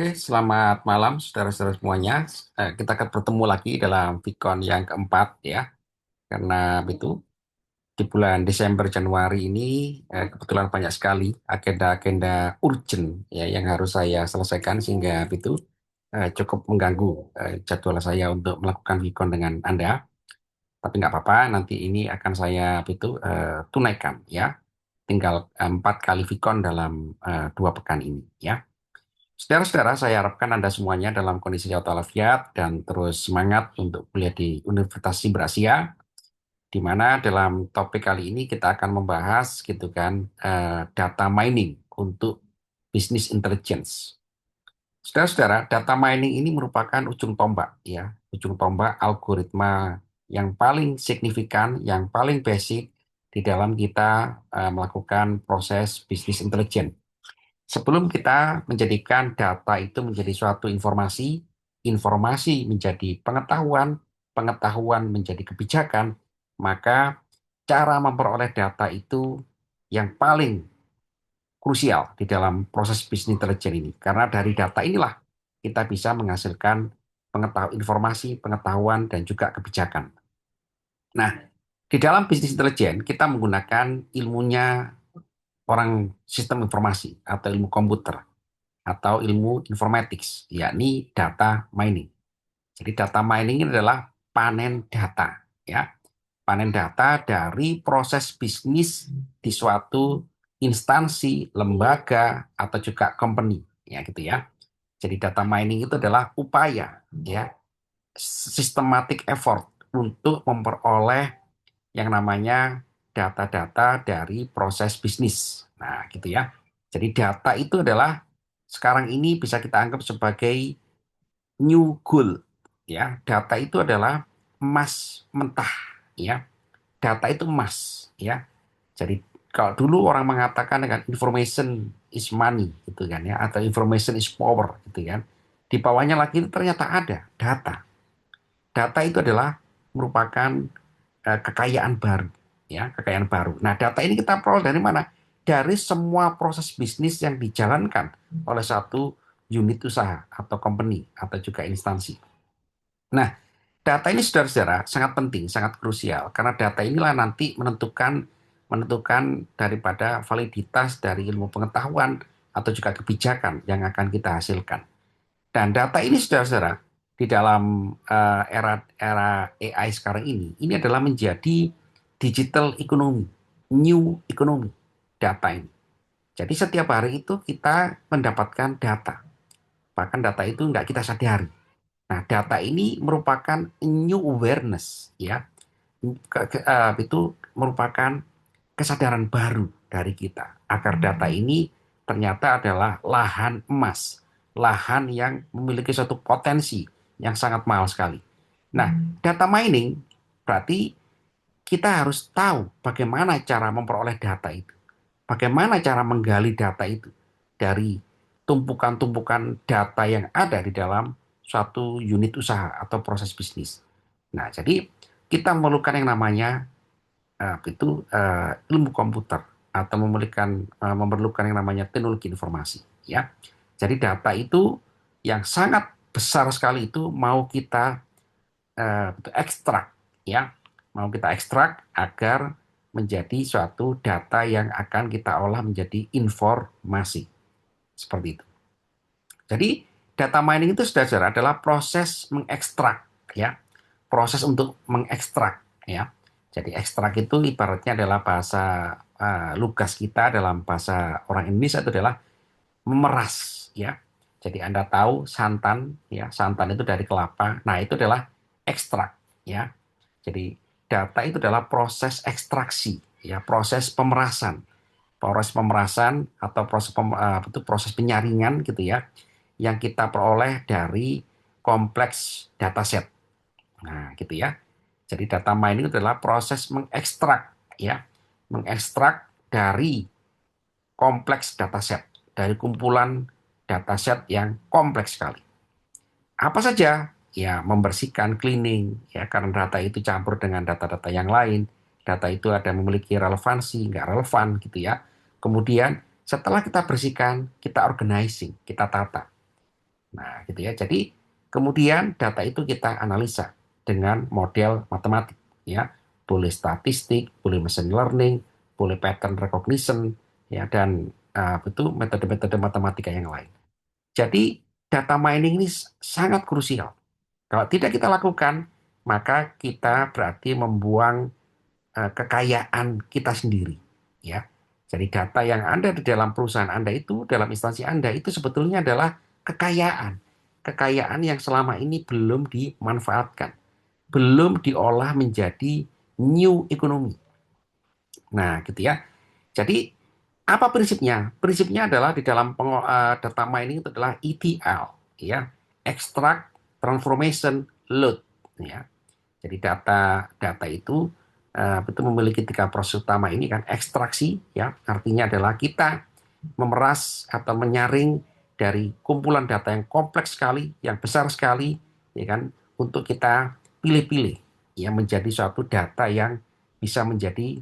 Oke, selamat malam saudara-saudara semuanya. Kita akan bertemu lagi dalam Vicon yang keempat ya. Karena itu di bulan Desember Januari ini kebetulan banyak sekali agenda-agenda urgent ya yang harus saya selesaikan sehingga itu cukup mengganggu jadwal saya untuk melakukan Vicon dengan Anda. Tapi nggak apa-apa, nanti ini akan saya tunaikan ya. Tinggal 4 kali Vicon dalam 2 pekan ini ya. Saudara-saudara, saya harapkan Anda semuanya dalam kondisi sehat walafiat dan terus semangat untuk kuliah di Universitas Siber Asia, di mana dalam topik kali ini kita akan membahas data mining untuk business intelligence. Saudara-saudara, data mining ini merupakan ujung tombak ya, ujung tombak algoritma yang paling signifikan, yang paling basic di dalam kita melakukan proses business intelligence. Sebelum kita menjadikan data itu menjadi suatu informasi, informasi menjadi pengetahuan, pengetahuan menjadi kebijakan, maka cara memperoleh data itu yang paling krusial di dalam proses bisnis intelijen ini. Karena dari data inilah kita bisa menghasilkan pengetahuan, informasi, pengetahuan, dan juga kebijakan. Nah, di dalam bisnis intelijen kita menggunakan ilmunya orang sistem informasi atau ilmu komputer atau ilmu informatics, yakni data mining. Jadi data mining ini adalah panen data, ya. Panen data dari proses bisnis di suatu instansi, lembaga, atau juga company, ya gitu ya. Jadi data mining itu adalah upaya, ya, systematic effort untuk memperoleh yang namanya data-data dari proses bisnis. Nah, gitu ya. Jadi data itu adalah sekarang ini bisa kita anggap sebagai new gold. Ya, data itu adalah emas mentah. Ya, data itu emas. Ya, jadi kalau dulu orang mengatakan dengan information is money, gitu kan ya, atau information is power, gitu kan. Di bawahnya lagi itu ternyata ada data. Data itu adalah merupakan kekayaan baru, ya, kekayaan baru. Nah, data ini kita peroleh dari mana? Dari semua proses bisnis yang dijalankan oleh satu unit usaha atau company atau juga instansi. Nah, data ini saudara-saudara sangat penting, sangat krusial karena data inilah nanti menentukan menentukan daripada validitas dari ilmu pengetahuan atau juga kebijakan yang akan kita hasilkan. Dan data ini saudara-saudara di dalam era AI sekarang ini adalah menjadi digital economy, new economy, data ini. Jadi setiap hari itu kita mendapatkan data, bahkan data itu nggak kita sadari. Nah, data ini merupakan new awareness, ya, itu merupakan kesadaran baru dari kita agar data ini ternyata adalah lahan emas, lahan yang memiliki suatu potensi yang sangat mahal sekali. Nah, data mining berarti kita harus tahu bagaimana cara memperoleh data itu. Bagaimana cara menggali data itu dari tumpukan-tumpukan data yang ada di dalam suatu unit usaha atau proses bisnis. Nah, jadi kita memerlukan yang namanya ilmu komputer atau memerlukan yang namanya teknologi informasi, ya. Jadi data itu yang sangat besar sekali itu mau kita ekstrak, ya, mau kita ekstrak agar menjadi suatu data yang akan kita olah menjadi informasi seperti itu. Jadi data mining itu saudara adalah proses mengekstrak, ya, proses untuk mengekstrak, ya. Jadi ekstrak itu ibaratnya adalah bahasa lugas kita dalam bahasa orang Indonesia itu adalah memeras, ya. Jadi Anda tahu santan, ya, santan itu dari kelapa. Nah, itu adalah ekstrak, ya. Jadi data itu adalah proses ekstraksi, ya, proses pemerasan, atau proses penyaringan gitu ya, yang kita peroleh dari kompleks dataset. Nah, gitu ya. Jadi data mining itu adalah proses mengekstrak, ya, mengekstrak dari kompleks dataset, dari kumpulan dataset yang kompleks sekali. Apa saja? Ya, membersihkan, cleaning, ya, karena data itu campur dengan data-data yang lain. Data itu ada memiliki relevansi, nggak relevan, gitu ya. Kemudian, setelah kita bersihkan, kita organizing, kita tata. Nah, gitu ya. Jadi kemudian data itu kita analisa dengan model matematik, ya. Boleh statistik, boleh machine learning, boleh pattern recognition, ya, dan itu metode-metode matematika yang lain. Jadi data mining ini sangat krusial. Kalau tidak kita lakukan, maka kita berarti membuang kekayaan kita sendiri, ya. Jadi data yang ada di dalam perusahaan Anda itu, dalam instansi Anda itu sebetulnya adalah kekayaan. Kekayaan yang selama ini belum dimanfaatkan, belum diolah menjadi new economy. Nah, gitu ya. Jadi apa prinsipnya? Prinsipnya adalah di dalam data mining itu adalah ETL, ya, extract, transformation, load, ya. Jadi data itu itu memiliki tiga proses utama ini kan, ekstraksi, ya, artinya adalah kita memeras atau menyaring dari kumpulan data yang kompleks sekali, yang besar sekali, ya kan, untuk kita pilih-pilih, ya, menjadi suatu data yang bisa menjadi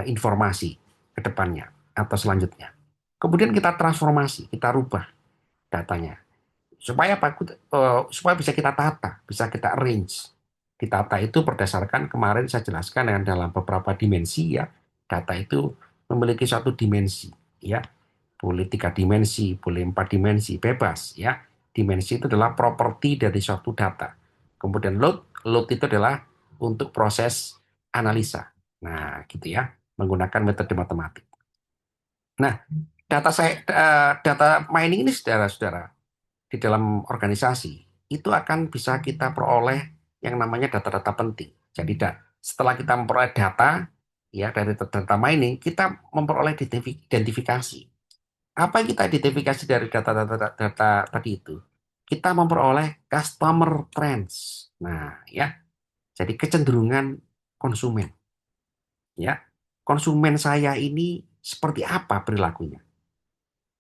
informasi ke depannya atau selanjutnya. Kemudian kita transformasi, kita rubah datanya supaya apa? Supaya bisa kita tata, bisa kita arrange. Ditata itu berdasarkan kemarin saya jelaskan dengan dalam beberapa dimensi, ya. Data itu memiliki suatu dimensi, ya. Boleh tiga dimensi, boleh empat dimensi, bebas, ya. Dimensi itu adalah properti dari suatu data. Kemudian load itu adalah untuk proses analisa. Nah, gitu ya, menggunakan metode matematik. Nah, data mining ini, saudara-saudara, di dalam organisasi itu akan bisa kita peroleh yang namanya data-data penting. Jadi setelah kita memperoleh data, ya, dari data mining, kita memperoleh identifikasi. Apa yang kita identifikasi dari data tadi itu? Kita memperoleh customer trends. Nah, ya, jadi kecenderungan konsumen, ya. Konsumen saya ini seperti apa perilakunya,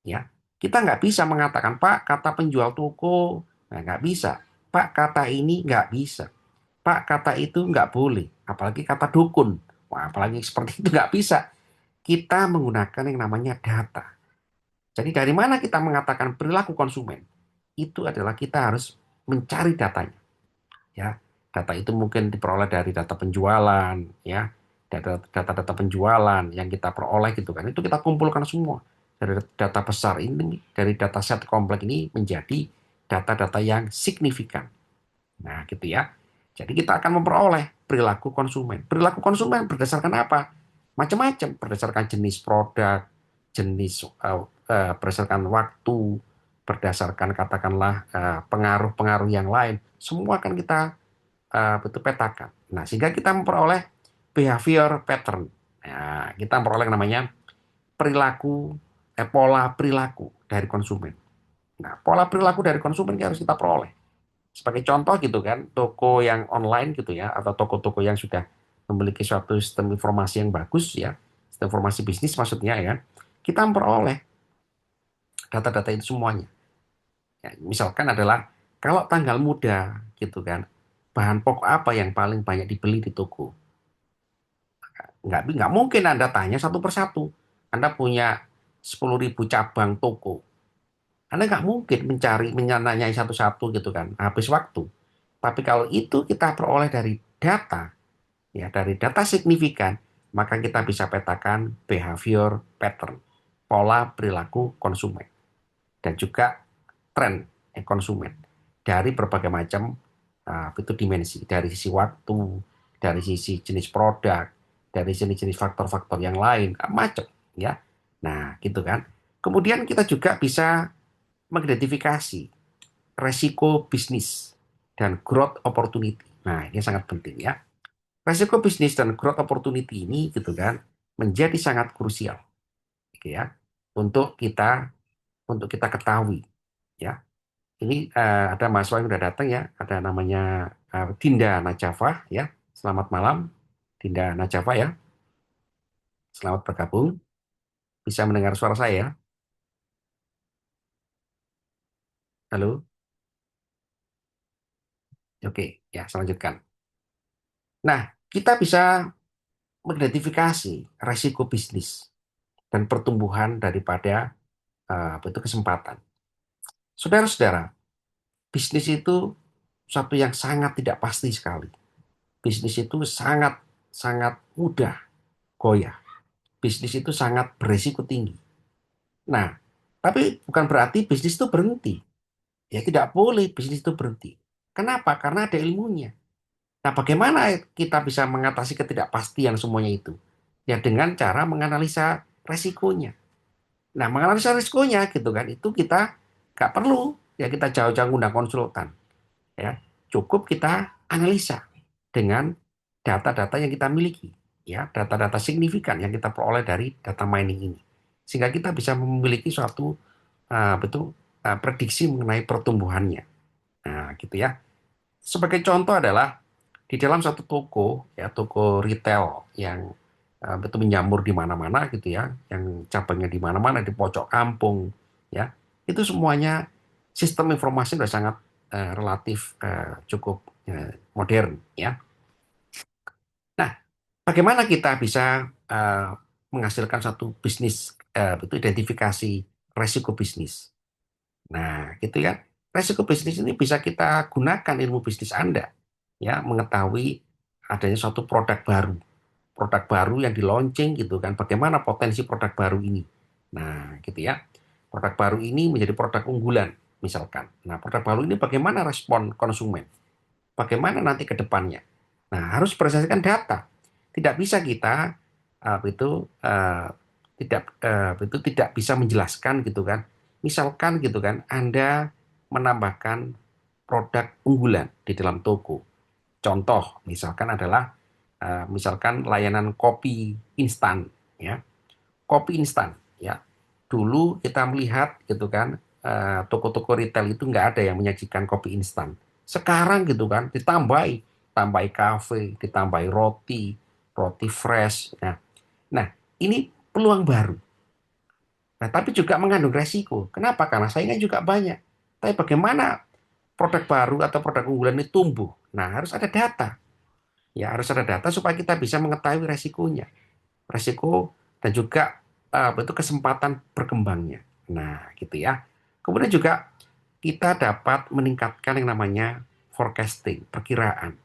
ya. Kita nggak bisa mengatakan, Pak, kata penjual toko, nah, nggak bisa. Pak, kata ini nggak bisa. Pak, kata itu nggak boleh. Apalagi kata dukun. Wah, apalagi seperti itu nggak bisa. Kita menggunakan yang namanya data. Jadi dari mana kita mengatakan perilaku konsumen? Itu adalah kita harus mencari datanya, ya. Data itu mungkin diperoleh dari data penjualan, ya, data-data penjualan yang kita peroleh gitu kan, itu kita kumpulkan semua dari data besar ini, dari data set kompleks ini menjadi data-data yang signifikan. Nah, gitu ya. Jadi kita akan memperoleh perilaku konsumen berdasarkan apa? Macam-macam, berdasarkan jenis produk, jenis berdasarkan waktu, berdasarkan katakanlah pengaruh-pengaruh yang lain, semua akan kita betul petakan. Nah, sehingga kita memperoleh behavior pattern. Nah, kita memperoleh yang namanya perilaku, pola perilaku dari konsumen. Nah, pola perilaku dari konsumen yang harus kita peroleh. Sebagai contoh gitu kan, toko yang online gitu ya, atau toko-toko yang sudah memiliki suatu sistem informasi yang bagus, ya, sistem informasi bisnis maksudnya, ya, kita memperoleh data-data itu semuanya. Ya, misalkan adalah kalau tanggal muda gitu kan, bahan pokok apa yang paling banyak dibeli di toko? Nggak mungkin Anda tanya satu persatu. Anda punya 10.000 cabang toko. Anda nggak mungkin menanyai satu-satu gitu kan, habis waktu. Tapi kalau itu kita peroleh dari data, ya, dari data signifikan, maka kita bisa petakan behavior pattern, pola perilaku konsumen, dan juga tren konsumen dari berbagai macam itu dimensi, dari sisi waktu, dari sisi jenis produk, dari jenis-jenis faktor-faktor yang lain, macam, ya. Nah, gitu kan. Kemudian kita juga bisa mengidentifikasi resiko bisnis dan growth opportunity. Nah, ini sangat penting, ya. Resiko bisnis dan growth opportunity ini gitu kan menjadi sangat krusial, gitu ya, untuk kita untuk kita ketahui, ya. Ini ada mahasiswa yang sudah datang, ya, ada namanya Dinda Najafah, ya. Selamat malam, Dinda Najafah, ya. Selamat bergabung. Bisa mendengar suara saya, ya? Halo, oke, ya, saya lanjutkan. Nah, kita bisa mengidentifikasi resiko bisnis dan pertumbuhan daripada itu kesempatan. Saudara-saudara, bisnis itu suatu yang sangat tidak pasti sekali. Bisnis itu sangat sangat mudah goyah. Bisnis itu sangat berisiko tinggi. Nah, tapi bukan berarti bisnis itu berhenti. Ya tidak boleh bisnis itu berhenti. Kenapa? Karena ada ilmunya. Nah, bagaimana kita bisa mengatasi ketidakpastian semuanya itu? Ya dengan cara menganalisa resikonya. Nah, menganalisa resikonya gitu kan, itu kita nggak perlu ya kita jauh-jauh ngundang konsultan. Ya, cukup kita analisa dengan data-data yang kita miliki. Ya, data-data signifikan yang kita peroleh dari data mining ini. Sehingga kita bisa memiliki suatu prediksi mengenai pertumbuhannya. Nah, gitu ya. Sebagai contoh adalah di dalam satu toko, ya toko retail yang betul menjamur di mana-mana gitu ya, yang cabangnya di mana-mana di pojok kampung, ya itu semuanya sistem informasi sudah sangat relatif cukup modern, ya. Nah, bagaimana kita bisa menghasilkan satu bisnis, itu identifikasi resiko bisnis. Nah, gitu ya. Resiko bisnis ini bisa kita gunakan ilmu bisnis Anda, ya, mengetahui adanya suatu produk baru yang di launching gitu kan. Bagaimana potensi produk baru ini? Nah, gitu ya. Produk baru ini menjadi produk unggulan, misalkan. Nah, produk baru ini bagaimana respon konsumen? Bagaimana nanti ke depannya? Nah, harus berdasarkan data. Tidak bisa kita itu tidak bisa menjelaskan gitu kan. Misalkan gitu kan, Anda menambahkan produk unggulan di dalam toko. Contoh misalkan adalah misalkan layanan kopi instan, ya. Kopi instan, ya. Dulu kita melihat gitu kan, toko-toko retail itu nggak ada yang menyajikan kopi instan. Sekarang gitu kan ditambahi kafe, ditambahi roti, roti fresh. Nah, ini peluang baru. Nah, tapi juga mengandung resiko. Kenapa? Karena saingan juga banyak. Tapi bagaimana produk baru atau produk unggulan ini tumbuh? Nah, harus ada data. Ya, harus ada data supaya kita bisa mengetahui resikonya. Resiko dan juga itu kesempatan berkembangnya. Nah, gitu ya. Kemudian juga kita dapat meningkatkan yang namanya forecasting, perkiraan,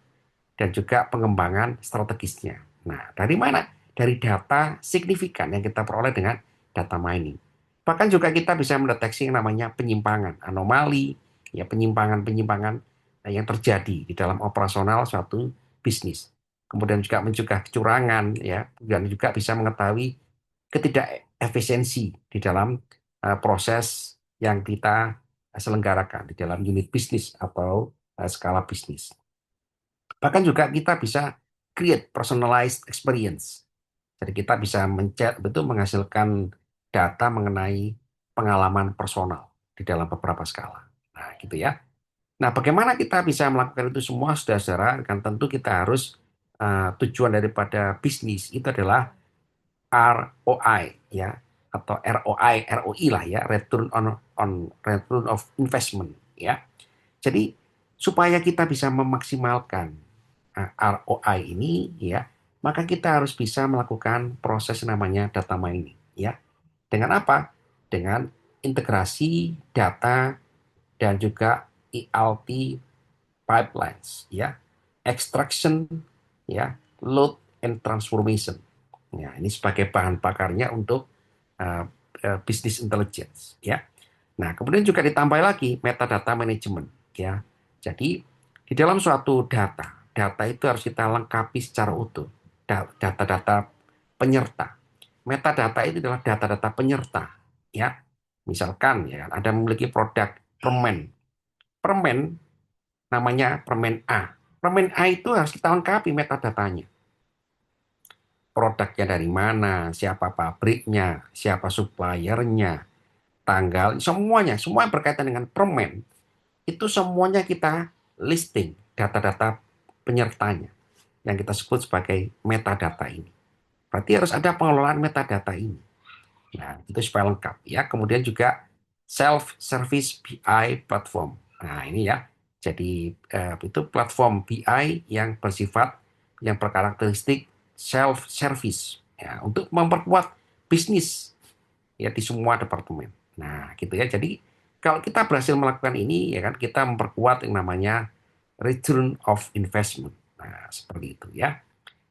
dan juga pengembangan strategisnya. Nah, dari mana? Dari data signifikan yang kita peroleh dengan data mining. Bahkan juga kita bisa mendeteksi yang namanya penyimpangan, anomali, ya penyimpangan-penyimpangan yang terjadi di dalam operasional suatu bisnis. Kemudian juga mencegah kecurangan, ya, dan juga bisa mengetahui ketidakefisiensi di dalam proses yang kita selenggarakan di dalam unit bisnis atau skala bisnis. Bahkan juga kita bisa create personalized experience. Jadi kita bisa betul menghasilkan data mengenai pengalaman personal di dalam beberapa skala. Nah, gitu ya. Nah, bagaimana kita bisa melakukan itu semua, saudara-saudara? Kan tentu kita harus tujuan daripada bisnis itu adalah ROI, ya, atau ROI lah ya, return of investment, ya. Jadi supaya kita bisa memaksimalkan ROI ini, ya, maka kita harus bisa melakukan proses namanya data mining, ya. Dengan apa? Dengan integrasi data dan juga ELT pipelines, ya, extraction, ya, load and transformation. Ya, ini sebagai bahan bakarnya untuk uh, business intelligence, ya. Nah, kemudian juga ditambah lagi metadata management, ya. Jadi di dalam suatu data itu harus kita lengkapi secara utuh. Data-data penyerta. Metadata itu adalah data-data penyerta, ya. Misalkan ya, Anda memiliki produk permen. Permen namanya permen A. Permen A itu harus kita lengkapi metadatanya. Produknya dari mana, siapa pabriknya, siapa suppliernya, tanggal, semuanya, semua yang berkaitan dengan permen, itu semuanya kita listing data-data penyertanya yang kita sebut sebagai metadata ini. Berarti harus ada pengelolaan metadata ini. Nah, itu supaya lengkap ya. Kemudian juga self-service BI platform. Nah, ini ya. Jadi itu platform BI yang bersifat yang berkarakteristik self-service ya untuk memperkuat bisnis ya di semua departemen. Nah, gitu ya. Jadi Kalau kita berhasil melakukan ini, ya kan, kita memperkuat yang namanya return of investment. Nah, seperti itu ya.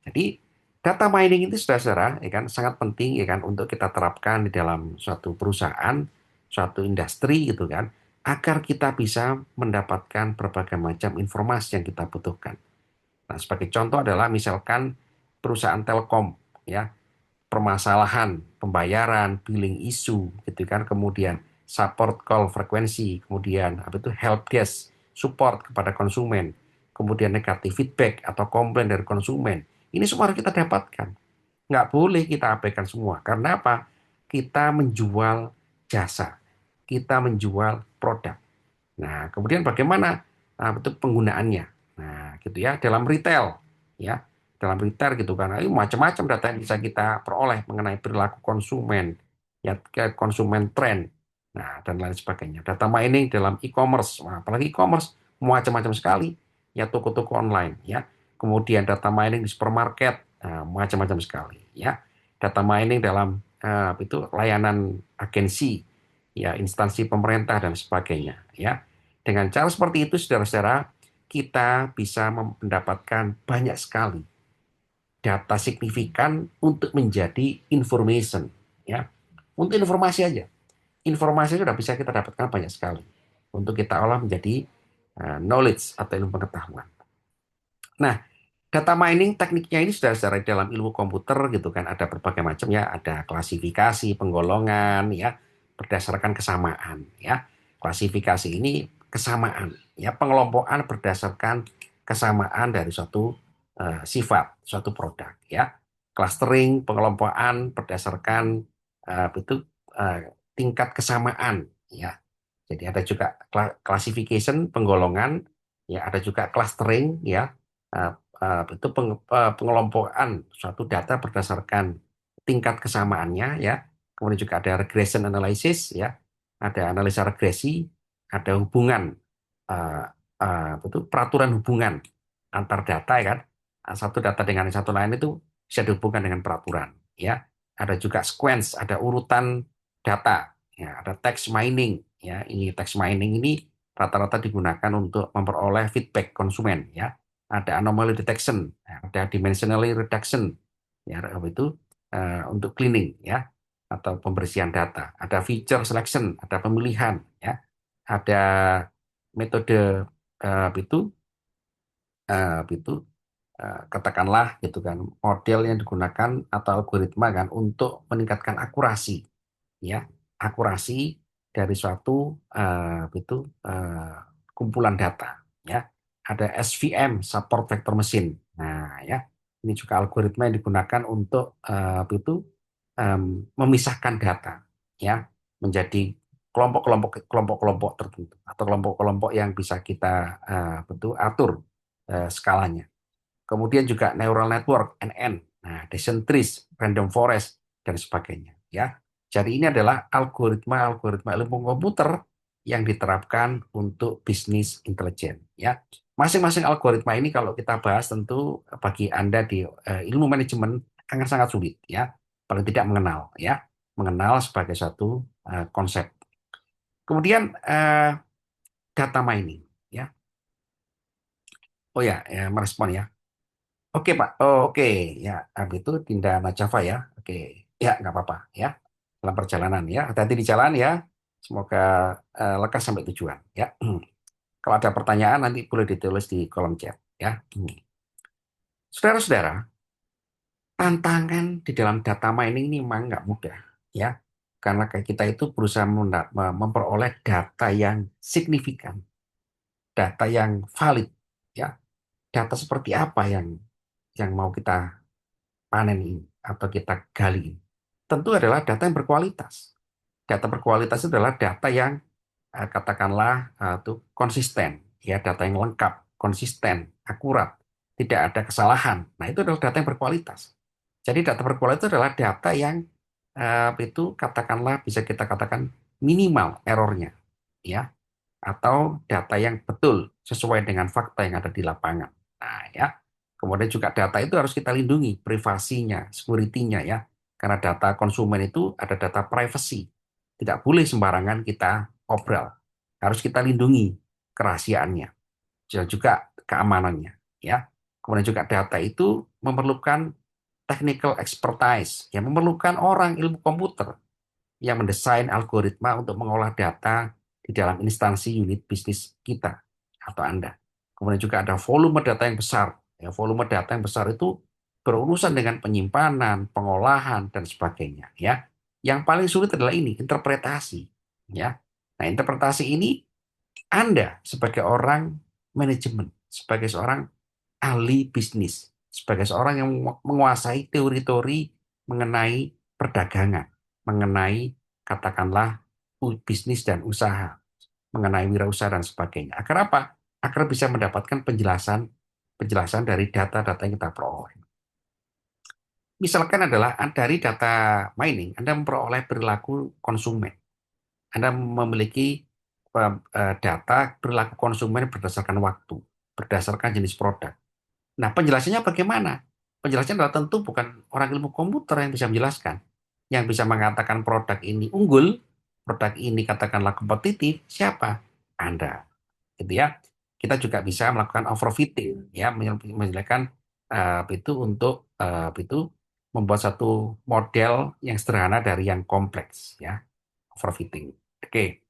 Jadi data mining itu saudara-saudara, ya kan, sangat penting ya kan untuk kita terapkan di dalam suatu perusahaan, suatu industri gitu kan, agar kita bisa mendapatkan berbagai macam informasi yang kita butuhkan. Nah, sebagai contoh adalah misalkan perusahaan telkom, ya, permasalahan pembayaran, billing issue, gitu kan, kemudian support call frekuensi, kemudian apa itu help desk, support kepada konsumen, kemudian negatif feedback atau komplain dari konsumen. Ini semua harus kita dapatkan. Nggak boleh kita abaikan semua. Karena apa? Kita menjual jasa, kita menjual produk. Nah, kemudian bagaimana betul penggunaannya? Nah, gitu ya, dalam retail, ya, dalam retail gitu kan, macam-macam data yang bisa kita peroleh mengenai perilaku konsumen, ya, ke konsumen tren, nah, dan lain sebagainya. Data mining dalam e-commerce, wah, apalagi e-commerce macam-macam sekali, ya, toko-toko online, ya. Kemudian data mining di supermarket, nah, macam-macam sekali, ya. Data mining dalam itu layanan agensi, ya, instansi pemerintah dan sebagainya, ya. Dengan cara seperti itu, saudara-saudara, kita bisa mendapatkan banyak sekali data signifikan untuk menjadi information, ya. Untuk informasi aja. Informasi sudah bisa kita dapatkan banyak sekali untuk kita olah menjadi knowledge atau ilmu pengetahuan. Nah, data mining tekniknya ini sudah secara dalam ilmu komputer gitu kan ada berbagai macam ya, ada klasifikasi, penggolongan ya, berdasarkan kesamaan ya. Klasifikasi ini kesamaan ya, pengelompokan berdasarkan kesamaan dari suatu sifat, suatu produk ya. Clustering, pengelompokan berdasarkan itu tingkat kesamaan ya. Jadi ada juga classification, penggolongan, ya ada juga clustering ya. Eh, itu pengelompokan suatu data berdasarkan tingkat kesamaannya ya. Kemudian juga ada regression analysis ya, ada analisa regresi, ada hubungan itu peraturan hubungan antar data ya kan. Satu data dengan yang satu lain itu bisa dihubungkan dengan peraturan ya. Ada juga sequence, ada urutan data ya, ada text mining ya. Ini text mining ini rata-rata digunakan untuk memperoleh feedback konsumen ya. Ada anomaly detection, ada dimensionally reduction, ya itu untuk cleaning ya atau pembersihan data. Ada feature selection, ada pemilihan ya. Ada metode itu itu katakanlah gitu kan model yang digunakan atau algoritma kan untuk meningkatkan akurasi ya, akurasi dari suatu itu eh, kumpulan data ya. Ada SVM, support vector machine. Nah ya, ini juga algoritma yang digunakan untuk itu memisahkan data ya menjadi kelompok-kelompok tertentu atau kelompok-kelompok yang bisa kita betul atur skalanya. Kemudian juga neural network, NN, nah, decision trees, random forest, dan sebagainya. Ya, jadi ini adalah algoritma-algoritma ilmu komputer yang diterapkan untuk bisnis intelijen. Ya, masing-masing algoritma ini kalau kita bahas tentu bagi Anda di ilmu manajemen akan sangat sulit. Ya, paling tidak mengenal. Ya, mengenal sebagai satu konsep. Kemudian data mining. Ya, oh ya, merespon ya. Oke Pak, oh, oke ya, habis itu Dinda Najava ya, oke ya nggak apa-apa ya dalam perjalanan ya, hati-hati di jalan ya, semoga lekas sampai tujuan ya. Kalau ada pertanyaan nanti boleh ditulis di kolom chat ya. Saudara-saudara, tantangan di dalam data mining ini memang nggak mudah ya, karena kayak kita itu berusaha memperoleh data yang signifikan, data yang valid ya, data seperti apa yang mau kita panen ini atau kita gali ini. Tentu adalah data yang berkualitas. Data berkualitas itu adalah data yang katakanlah tuh konsisten, ya data yang lengkap, konsisten, akurat, tidak ada kesalahan. Nah itu adalah data yang berkualitas. Jadi data berkualitas itu adalah data yang itu katakanlah bisa kita katakan minimal errornya, ya atau data yang betul sesuai dengan fakta yang ada di lapangan. Nah, ya. Kemudian juga data itu harus kita lindungi privasinya, security-nya ya. Karena data konsumen itu ada data privacy. Tidak boleh sembarangan kita obral. Harus kita lindungi kerahasiaannya, juga keamanannya, ya. Kemudian juga data itu memerlukan technical expertise, yang memerlukan orang ilmu komputer yang mendesain algoritma untuk mengolah data di dalam instansi unit bisnis kita atau Anda. Kemudian juga ada volume data yang besar. Ya, volume data yang besar itu berurusan dengan penyimpanan, pengolahan, dan sebagainya. Ya, yang paling sulit adalah ini, interpretasi. Ya, nah interpretasi ini Anda sebagai orang manajemen, sebagai seorang ahli bisnis, sebagai seorang yang menguasai teori-teori mengenai perdagangan, mengenai katakanlah bisnis dan usaha, mengenai wirausaha dan sebagainya. Agar apa? Agar bisa mendapatkan penjelasan penjelasan dari data-data yang kita peroleh. Misalkan adalah dari data mining, Anda memperoleh perilaku konsumen. Anda memiliki data perilaku konsumen berdasarkan waktu, berdasarkan jenis produk. Nah, penjelasannya bagaimana? Penjelasannya adalah tentu bukan orang ilmu komputer yang bisa menjelaskan. Yang bisa mengatakan produk ini unggul, produk ini katakanlah kompetitif, siapa? Anda. Gitu ya. Kita juga bisa melakukan overfitting, ya, menjelaskan itu untuk itu membuat satu model yang sederhana dari yang kompleks, ya, overfitting. Oke.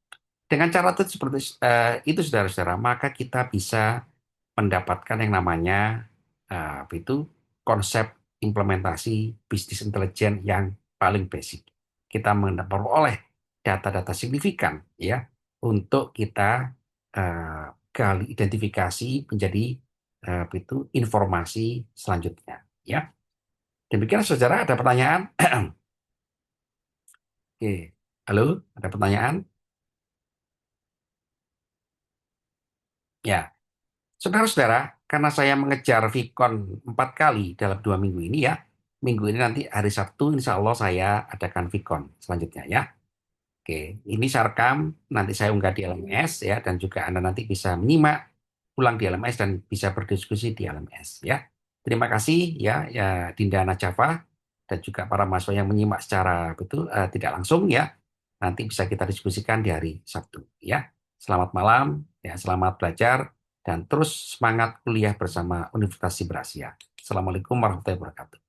Dengan cara itu seperti itu saudara-saudara, maka kita bisa mendapatkan yang namanya itu konsep implementasi bisnis intelijen yang paling basic. Kita memperoleh data-data signifikan ya untuk kita gali identifikasi menjadi itu informasi selanjutnya ya. Demikian saudara, ada pertanyaan? Oke. Halo, ada pertanyaan? Ya. Saudara-saudara, karena saya mengejar Vicon 4 kali dalam 2 minggu ini ya, minggu ini nanti hari Sabtu, insya Allah saya adakan Vicon selanjutnya ya. Oke, ini saya rekam, nanti saya unggah di LMS ya, dan juga Anda nanti bisa menyimak ulang di LMS dan bisa berdiskusi di LMS ya. Terima kasih ya, ya Dinda Najafah dan juga para mahasiswa yang menyimak secara betul tidak langsung ya. Nanti bisa kita diskusikan di hari Sabtu ya. Selamat malam, ya selamat belajar dan terus semangat kuliah bersama Universitas Siber Asia. Assalamualaikum warahmatullahi wabarakatuh.